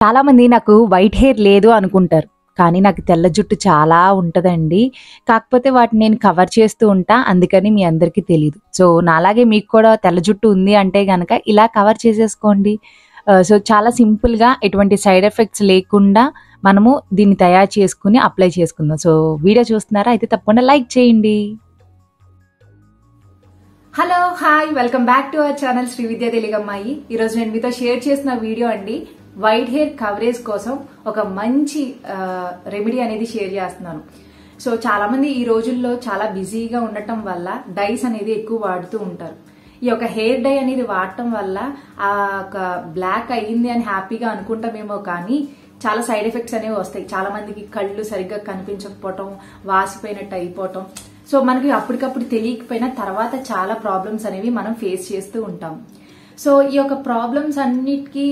చాలామంది నాకు white hair లేదు అనుకుంటారు. కానీ నాకు తెల్ల జుట్టు చాలా ఉంటదండి. కాకపోతే వాటిని నేను కవర్ చేస్తూ ఉంటా. అందుకని మీ అందరికీ తెలీదు. సో, నాలాగే మీకు కూడా తెల్ల జుట్టు ఉంది అంటే గనక ఇలా కవర్ చేసేసుకోండి. సో, చాలా సింపుల్‌గా ఎటువంటి సైడ్ ఎఫెక్ట్స్ లేకుండా మనము దీన్ని తయారు చేసుకొని అప్లై చేసుకుందాం. సో, వీడియో చూస్తున్నారా? అయితే తప్పకుండా లైక్ చేయండి. Hello, hi, welcome back to our channel Shri Vidya తెలుగమ్మాయి. ఈరోజు నేను మీతో షేర్ చేసిన వీడియో అండి, వైట్ హెయిర్ కవరేజ్ కోసం ఒక మంచి రెమెడీ అనేది షేర్ చేస్తున్నాను. సో చాలా మంది ఈ రోజుల్లో చాలా బిజీగా ఉండటం వల్ల డైస్ అనేది ఎక్కువ వాడుతూ ఉంటారు. ఈ యొక్క హెయిర్ డై అనేది వాడటం వల్ల ఆ ఒక బ్లాక్ అయ్యింది అని హ్యాపీగా అనుకుంటామేమో, కానీ చాలా సైడ్ ఎఫెక్ట్స్ అనేవి వస్తాయి. చాలా మందికి కళ్ళు సరిగ్గా కనిపించకపోవటం, వాసిపోయినట్టు అయిపోవటం. సో మనకి అప్పటికప్పుడు తెలియకపోయినా తర్వాత చాలా ప్రాబ్లమ్స్ అనేవి మనం ఫేస్ చేస్తూ ఉంటాం. సో ఈ యొక్క ప్రాబ్లమ్స్ అన్నిటికీ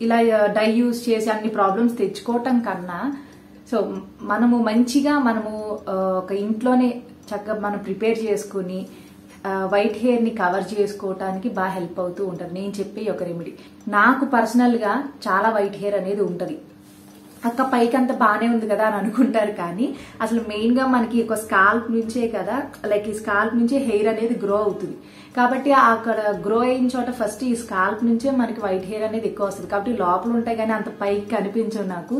ఇలా డై యూజ్ చేసి అన్ని ప్రాబ్లమ్స్ తెచ్చుకోవటం కన్నా, సో మనము మంచిగా ఒక ఇంట్లోనే చక్కగా మనం ప్రిపేర్ చేసుకుని వైట్ హెయిర్ ని కవర్ చేసుకోవటానికి బాగా హెల్ప్ అవుతూ ఉంటుంది నేను చెప్పే ఒక రెమెడీ. నాకు పర్సనల్ గా చాలా వైట్ హెయిర్ అనేది ఉంటది. అక్క పైకి అంత బాగానే ఉంది కదా అని అనుకుంటారు, కానీ అసలు మెయిన్ గా మనకి ఒక స్కాల్ప్ నుంచే కదా, లైక్ ఈ స్కాల్ప్ నుంచే హెయిర్ అనేది గ్రో అవుతుంది. కాబట్టి అక్కడ గ్రో అయిన చోట ఫస్ట్ ఈ స్కాల్ప్ నుంచే మనకి వైట్ హెయిర్ అనేది ఎక్కువ వస్తుంది. కాబట్టి లోపల ఉంటాయి కానీ అంత పైకి కనిపించవు నాకు.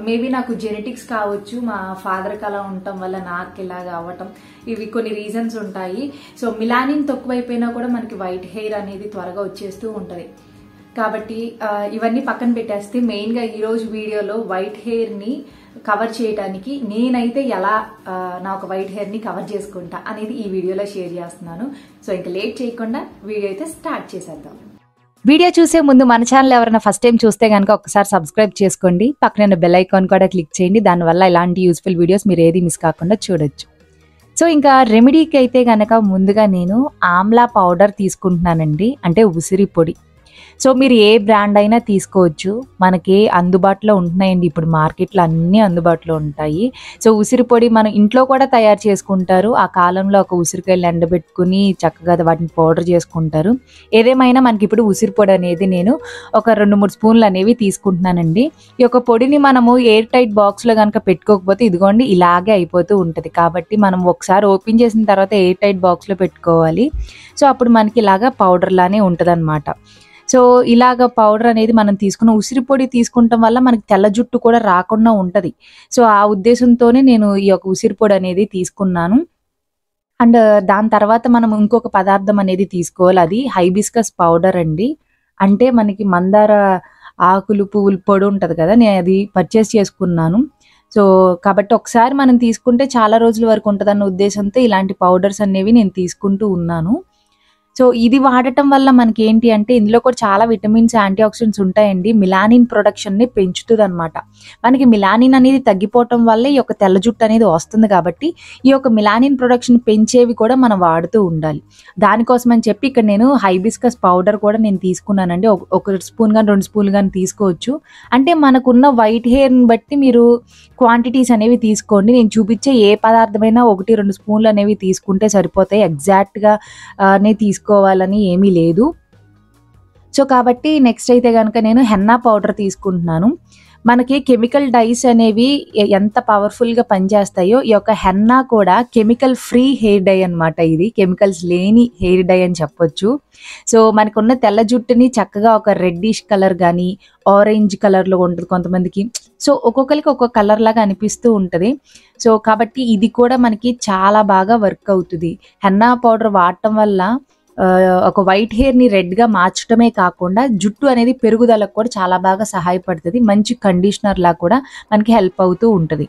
మేబీ నాకు జెనెటిక్స్ కావచ్చు, మా ఫాదర్కి అలా ఉండటం వల్ల నాకు ఇలాగా అవ్వటం, ఇవి కొన్ని రీజన్స్ ఉంటాయి. సో మిలానిన్ తక్కువైపోయినా కూడా మనకి వైట్ హెయిర్ అనేది త్వరగా వచ్చేస్తూ ఉంటది. కాబట్టి ఇవన్నీ పక్కన పెట్టేస్తే మెయిన్ గా ఈ రోజు వీడియోలో వైట్ హెయిర్ ని కవర్ చేయడానికి నేనైతే ఎలా నా ఒక వైట్ హెయిర్ ని కవర్ చేసుకుంటా అనేది ఈ వీడియోలో షేర్ చేస్తున్నాను. సో ఇంకా లేట్ చేయకుండా వీడియో అయితే స్టార్ట్ చేసేద్దాం. వీడియో చూసే ముందు మన ఛానల్ ఎవరైనా ఫస్ట్ టైం చూస్తే కనుక ఒకసారి సబ్స్క్రైబ్ చేసుకోండి. పక్కన బెల్ ఐకాన్ కూడా క్లిక్ చేయండి. దానివల్ల ఇలాంటి యూస్ఫుల్ వీడియోస్ మీరు ఏది మిస్ కాకుండా చూడొచ్చు. సో ఇంకా రెమెడీకి అయితే కనుక ముందుగా నేను ఆమ్లా పౌడర్ తీసుకుంటున్నానండి, అంటే ఉసిరి పొడి. సో మీరు ఏ బ్రాండ్ అయినా తీసుకోవచ్చు, మనకి అందుబాటులో ఉంటున్నాయండి. ఇప్పుడు మార్కెట్లో అన్నీ అందుబాటులో ఉంటాయి. సో ఉసిరి పొడి మనం ఇంట్లో కూడా తయారు చేసుకుంటారు. ఆ కాలంలో ఒక ఉసిరికాయలు ఎండబెట్టుకుని చక్కగా వాటిని పౌడర్ చేసుకుంటారు. ఏదేమైనా మనకి ఇప్పుడు ఉసిరి పొడి అనేది నేను ఒక 2-3 స్పూన్లు అనేవి తీసుకుంటున్నానండి. ఈ యొక్క పొడిని మనము ఎయిర్ టైట్ బాక్స్లో కనుక పెట్టుకోకపోతే ఇదిగోండి ఇలాగే అయిపోతూ ఉంటుంది. కాబట్టి మనం ఒకసారి ఓపెన్ చేసిన తర్వాత ఎయిర్ టైట్ బాక్స్లో పెట్టుకోవాలి. సో అప్పుడు మనకి ఇలాగా పౌడర్ లానే ఉంటుంది అనమాట. సో ఇలాగ పౌడర్ అనేది మనం తీసుకున్న ఉసిరి పొడి తీసుకుంటాం వల్ల మనకి తెల్ల జుట్టు కూడా రాకుండా ఉంటది. సో ఆ ఉద్దేశంతోనే నేను ఈ యొక్క ఉసిరి పొడి అనేది తీసుకున్నాను. అండ్ దాని తర్వాత మనం ఇంకొక పదార్థం అనేది తీసుకోవాలి, అది హైబిస్కస్ పౌడర్ అండి. అంటే మనకి మందార ఆకులు పువ్వులు పొడి ఉంటది కదా, నేను అది పర్చేస్ చేసుకున్నాను. సో కాబట్టి ఒకసారి మనం తీసుకుంటే చాలా రోజుల వరకు ఉంటుందన్న ఉద్దేశంతో ఇలాంటి పౌడర్స్ అనేవి నేను తీసుకుంటూ ఉన్నాను. సో ఇది వాడటం వల్ల మనకి ఏంటి అంటే ఇందులో కూడా చాలా విటమిన్స్, యాంటీ ఆక్సిడెంట్స్ ఉంటాయండి. మిలానిన్ ప్రొడక్షన్ ని పెంచుతుంది అనమాట. మనకి మిలానిన్ అనేది తగ్గిపోవటం వల్ల ఈ యొక్క తెల్ల జుట్టు అనేది వస్తుంది. కాబట్టి ఈ యొక్క మిలానిన్ ప్రొడక్షన్ పెంచేవి కూడా మనం వాడుతూ ఉండాలి. దానికోసం అని చెప్పి ఇక్కడ నేను హైబిస్కస్ పౌడర్ కూడా నేను తీసుకున్నానండి. ఒక స్పూన్ కానీ 2 స్పూన్లు కానీ తీసుకోవచ్చు. అంటే మనకున్న వైట్ హెయిర్ని బట్టి మీరు క్వాంటిటీస్ అనేవి తీసుకోండి. నేను చూపించే ఏ పదార్థమైనా 1-2 స్పూన్లు అనేవి తీసుకుంటే సరిపోతాయి. ఎగ్జాక్ట్గా తీసుకోవాలని ఏమీ లేదు. సో కాబట్టి నెక్స్ట్ అయితే కనుక నేను హెన్నా పౌడర్ తీసుకుంటున్నాను. మనకి కెమికల్ డైస్ అనేవి ఎంత పవర్ఫుల్గా పనిచేస్తాయో ఈ యొక్క హెన్నా కూడా కెమికల్ ఫ్రీ హెయిర్ డై అనమాట. ఇది కెమికల్స్ లేని హెయిర్ డై అని చెప్పొచ్చు. సో మనకున్న తెల్ల జుట్టుని చక్కగా ఒక రెడ్డిష్ కలర్ కానీ ఆరెంజ్ కలర్లో ఉంటుంది కొంతమందికి. సో ఒక్కొక్కరికి ఒక్కొక్క కలర్ లాగా అనిపిస్తూ ఉంటుంది. సో కాబట్టి ఇది కూడా మనకి చాలా బాగా వర్క్ అవుతుంది. హెన్నా పౌడర్ వాడటం వల్ల ఒక వైట్ హెయిర్ని రెడ్గా మార్చడమే కాకుండా జుట్టు అనేది పెరుగుదలకు కూడా చాలా బాగా సహాయపడుతుంది. మంచి కండిషనర్ లా కూడా మనకి హెల్ప్ అవుతూ ఉంటుంది.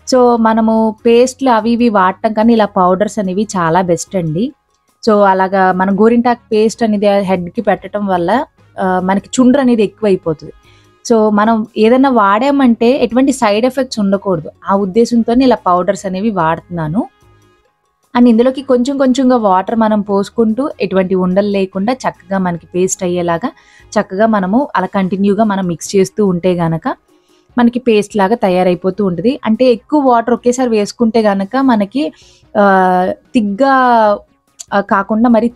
సో మనము పేస్ట్లు అవి ఇవి వాడటం కానీ ఇలా పౌడర్స్ అనేవి చాలా బెస్ట్ అండి. సో అలాగా మనం గోరింటాకు పేస్ట్ అనేది హెడ్కి పెట్టడం వల్ల మనకి చుండ్రు అనేది ఎక్కువైపోతుంది. సో మనం ఏదైనా వాడామంటే ఎటువంటి సైడ్ ఎఫెక్ట్స్ ఉండకూడదు, ఆ ఉద్దేశంతో ఇలా పౌడర్స్ అనేవి వాడుతున్నాను. అండ్ ఇందులోకి కొంచెం కొంచెంగా వాటర్ మనం పోసుకుంటూ ఎటువంటి ఉండలు లేకుండా చక్కగా మనకి పేస్ట్ అయ్యేలాగా చక్కగా మనము అలా కంటిన్యూగా మనం మిక్స్ చేస్తూ ఉంటే గనక మనకి పేస్ట్ లాగా తయారైపోతూ ఉంటుంది. అంటే ఎక్కువ వాటర్ ఒకేసారి వేసుకుంటే గనక మనకి తిగ్గా కాకుండా మరి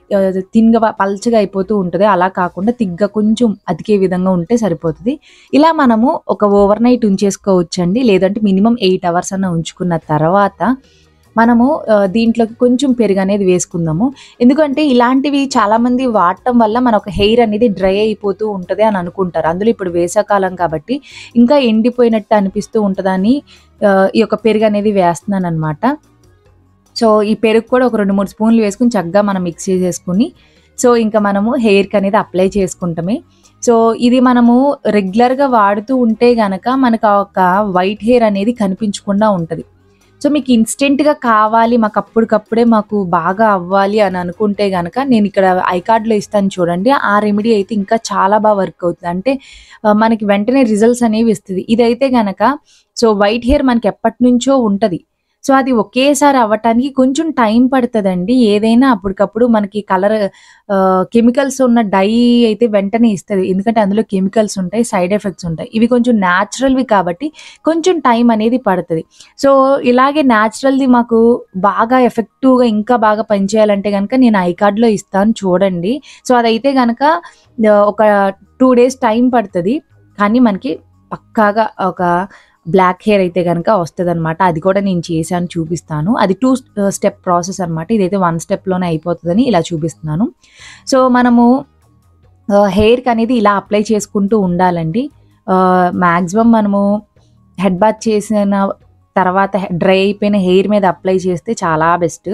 తిన్గా పల్చగా అయిపోతూ ఉంటుంది. అలా కాకుండా తిగ్గా కొంచెం అతికే విధంగా ఉంటే సరిపోతుంది. ఇలా మనము ఒక ఓవర్ నైట్ ఉంచేసుకోవచ్చండి. లేదంటే మినిమం 8 అవర్స్ అన్న ఉంచుకున్న తర్వాత మనము దీంట్లోకి కొంచెం పెరుగు అనేది వేసుకుందాము. ఎందుకంటే ఇలాంటివి చాలామంది వాడటం వల్ల మన ఒక హెయిర్ అనేది డ్రై అయిపోతూ ఉంటుంది అని అనుకుంటారు. అందులో ఇప్పుడు వేసవకాలం కాబట్టి ఇంకా ఎండిపోయినట్టు అనిపిస్తూ ఉంటుందని ఈ యొక్క పెరుగు అనేది వేస్తున్నాను అనమాట. సో ఈ పెరుగు కూడా ఒక 2-3 స్పూన్లు వేసుకుని చక్కగా మనం మిక్స్ చేసేసుకుని సో ఇంకా మనము హెయిర్కి అనేది అప్లై చేసుకుంటామే. సో ఇది మనము రెగ్యులర్గా వాడుతూ ఉంటే గనక మనకు ఒక వైట్ హెయిర్ అనేది కనిపించకుండా ఉంటుంది. సో మీకు ఇన్స్టెంట్గా కావాలి, మాకు అప్పటికప్పుడే మాకు బాగా అవ్వాలి అని అనుకుంటే గనక నేను ఇక్కడ ఐకార్డ్లో ఇస్తాను చూడండి. ఆ రెమెడీ అయితే ఇంకా చాలా బాగా వర్క్ అవుతుంది. అంటే మనకి వెంటనే రిజల్ట్స్ అనేవి ఇస్తుంది. ఇదైతే గనక సో వైట్ హెయిర్ మనకి ఎప్పటి నుంచో ఉంటుంది. సో అది ఒకేసారి అవ్వటానికి కొంచెం టైం పడుతుందండి. ఏదైనా అప్పటికప్పుడు మనకి కలర్ కెమికల్స్ ఉన్న డై అయితే వెంటనే ఇస్తుంది. ఎందుకంటే అందులో కెమికల్స్ ఉంటాయి, సైడ్ ఎఫెక్ట్స్ ఉంటాయి. ఇవి కొంచెం న్యాచురల్వి కాబట్టి కొంచెం టైం అనేది పడుతుంది. సో ఇలాగే న్యాచురల్ది మాకు బాగా ఎఫెక్టివ్గా ఇంకా బాగా పనిచేయాలంటే కనుక నేను ఐకార్డ్లో ఇస్తాను చూడండి. సో అదైతే కనుక ఒక 2 days టైం పడుతుంది. కానీ మనకి పక్కాగా ఒక బ్లాక్ హెయిర్ అయితే కనుక వస్తుంది అనమాట. అది కూడా నేను చేశాను, చూపిస్తాను. అది 2 step ప్రాసెస్ అనమాట. ఇదైతే 1 stepలోనే అయిపోతుందని ఇలా చూపిస్తున్నాను. సో మనము హెయిర్కి అనేది ఇలా అప్లై చేసుకుంటూ ఉండాలండి. మ్యాక్సిమం మనము హెడ్ బాత్ చేసిన తర్వాత డ్రై అయిపోయిన హెయిర్ మీద అప్లై చేస్తే చాలా బెస్ట్.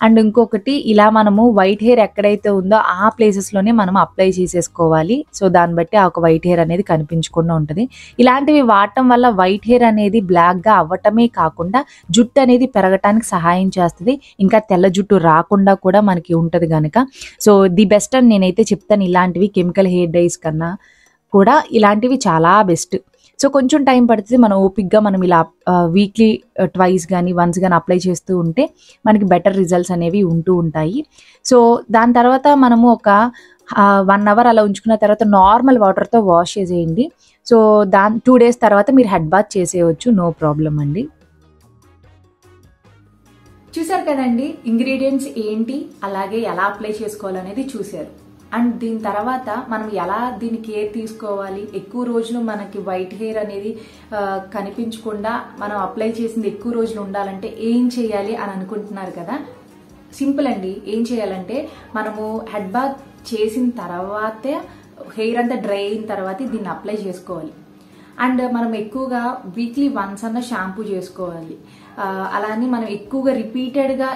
అండ్ ఇంకొకటి ఇలా మనము వైట్ హెయిర్ ఎక్కడైతే ఉందో ఆ ప్లేసెస్లోనే మనం అప్లై చేసేసుకోవాలి. సో దాన్ని బట్టి ఆ ఒక వైట్ హెయిర్ అనేది కనిపించకుండా ఉంటుంది. ఇలాంటివి వాడటం వల్ల వైట్ హెయిర్ అనేది బ్లాక్గా అవ్వటమే కాకుండా జుట్టు అనేది పెరగటానికి సహాయం చేస్తుంది. ఇంకా తెల్ల జుట్టు రాకుండా కూడా మనకి ఉంటుంది కనుక సో ది బెస్ట్ అని నేనైతే చెప్తాను. ఇలాంటివి కెమికల్ హెయిర్ డైస్ కన్నా కూడా ఇలాంటివి చాలా బెస్ట్. సో కొంచెం టైం పడుతుంది. మనం ఓపిక్గా మనం ఇలా వీక్లీ ట్వైస్ కానీ వన్స్ కానీ అప్లై చేస్తూ ఉంటే మనకి బెటర్ రిజల్ట్స్ అనేవి ఉంటూ ఉంటాయి. సో దాని తర్వాత మనము ఒక 1 hour అలా ఉంచుకున్న తర్వాత నార్మల్ వాటర్తో వాష్ చేసేయండి. సో 2 days తర్వాత మీరు హెడ్ బాత్ చేసేయచ్చు, నో ప్రాబ్లం అండి. చూసారు కదండి, ఇంగ్రీడియంట్స్ ఏంటి అలాగే ఎలా అప్లై చేసుకోవాలనేది చూసారు. అండ్ దీని తర్వాత మనం ఎలా దీని కేర్ తీసుకోవాలి, ఎక్కువ రోజులు మనకి వైట్ హెయిర్ అనేది కనిపించకుండా మనం అప్లై చేసింది ఎక్కువ రోజులు ఉండాలంటే ఏం చేయాలి అని అనుకుంటున్నారు కదా. సింపుల్ అండి. ఏం చేయాలంటే మనము హెడ్ బాత్ చేసిన తర్వాతే హెయిర్ అంతా డ్రై అయిన తర్వాత దీన్ని అప్లై చేసుకోవాలి. అండ్ మనం ఎక్కువగా వీక్లీ వన్స్ అన్న షాంపూ చేసుకోవాలి. అలానే మనం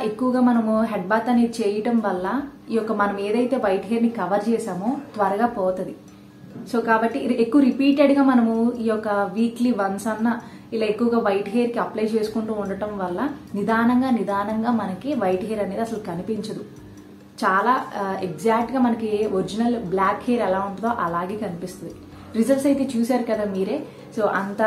ఎక్కువగా మనము హెడ్ బాత్ అనేది చేయటం వల్ల ఈ యొక్క మనం ఏదైతే వైట్ హెయిర్ ని కవర్ చేసామో త్వరగా పోతుంది. సో కాబట్టి ఎక్కువ రిపీటెడ్గా మనము ఈ యొక్క వీక్లీ వన్స్ అన్న ఇలా ఎక్కువగా వైట్ హెయిర్ కి అప్లై చేసుకుంటూ ఉండటం వల్ల నిదానంగా మనకి వైట్ హెయిర్ అనేది అసలు కనిపించదు. చాలా ఎగ్జాక్ట్ గా మనకి ఒరిజినల్ బ్లాక్ హెయిర్ ఎలా ఉంటుందో అలాగే కనిపిస్తుంది. రిజల్ట్స్ అయితే చూసారు కదా మీరే. సో అంత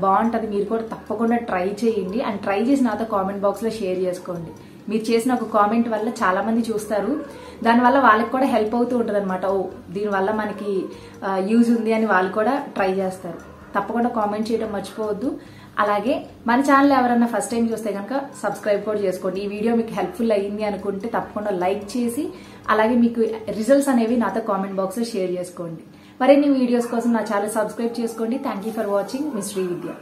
బాగుంటుంది. మీరు కూడా తప్పకుండా ట్రై చేయండి. అండ్ ట్రై చేసి నాతో కామెంట్ బాక్స్ లో షేర్ చేసుకోండి. మీరు చేసిన ఒక కామెంట్ వల్ల చాలా మంది చూస్తారు, దానివల్ల వాళ్ళకి కూడా హెల్ప్ అవుతూ ఉంటుంది అనమాట. ఓ దీనివల్ల మనకి యూజ్ ఉంది అని వాళ్ళు కూడా ట్రై చేస్తారు. తప్పకుండా కామెంట్ చేయడం మర్చిపోవద్దు. అలాగే మన ఛానల్ ఎవరన్నా ఫస్ట్ టైం చూస్తే కనుక సబ్స్క్రైబ్ కూడా చేసుకోండి. ఈ వీడియో మీకు హెల్ప్ఫుల్ అయ్యింది అనుకుంటే తప్పకుండా లైక్ చేసి అలాగే మీకు రిజల్ట్స్ అనేవి నాతో కామెంట్ బాక్స్ లో షేర్ చేసుకోండి. మరిన్ని వీడియోస్ కోసం నా ఛానల్ సబ్స్క్రైబ్ చేసుకోండి. Thank you for watching. మీ శ్రీ విద్య.